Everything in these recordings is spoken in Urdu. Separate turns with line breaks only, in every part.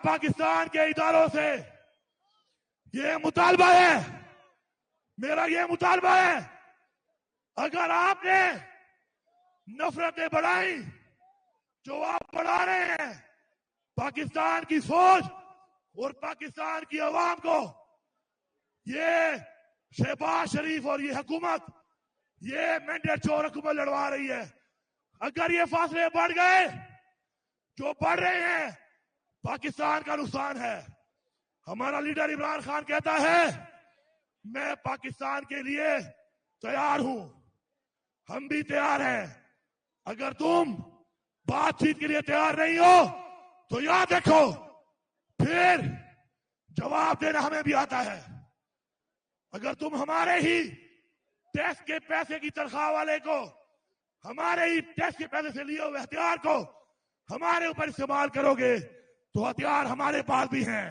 پاکستان کے اداروں سے یہ مطالبہ ہے، میرا یہ مطالبہ ہے، اگر آپ نے نفرتیں بڑھائیں جو آپ بڑھا رہے ہیں پاکستان کی فوج اور پاکستان کی عوام کو، یہ شہباز شریف اور یہ حکومت یہ مینڈیٹ چور حکومت لڑوا رہی ہے، اگر یہ فاصلے بڑھ گئے جو بڑھ رہے ہیں پاکستان کا نقصان ہے۔ ہمارا لیڈر عمران خان کہتا ہے میں پاکستان کے لیے تیار ہوں، ہم بھی تیار ہیں، اگر تم بات چیت کے لیے تیار نہیں ہو تو یاد رکھو پھر جواب دینا ہمیں بھی آتا ہے۔ اگر تم ہمارے ہی ٹیکس کے پیسے کی تنخواہ والے کو، ہمارے ہی ٹیکس کے پیسے سے لیے ہوئے ہتھیار کو ہمارے اوپر استعمال کرو گے تو ہتھیار ہمارے پاس بھی ہیں،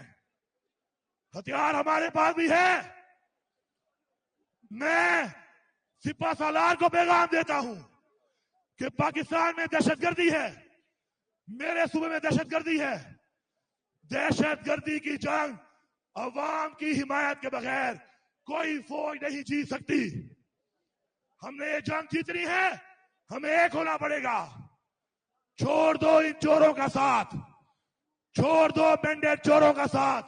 ہتھیار ہمارے پاس بھی ہے۔ میں سپہ سالار کو پیغام دیتا ہوں کہ پاکستان میں دہشت گردی ہے، میرے صوبے میں دہشت گردی ہے، دہشت گردی کی جنگ عوام کی حمایت کے بغیر کوئی فوج نہیں جیت سکتی۔ ہم نے یہ جنگ جیتنی ہے، ہمیں ایک ہونا پڑے گا۔ چھوڑ دو ان چوروں کا ساتھ، چھوڑ دو مینڈیٹ چوروں کا ساتھ،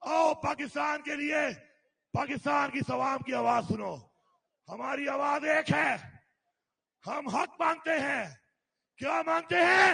آؤ پاکستان کے لیے پاکستان کی عوام کی آواز سنو۔ ہماری آواز ایک ہے، ہم حق مانگتے ہیں۔ کیا مانگتے ہیں؟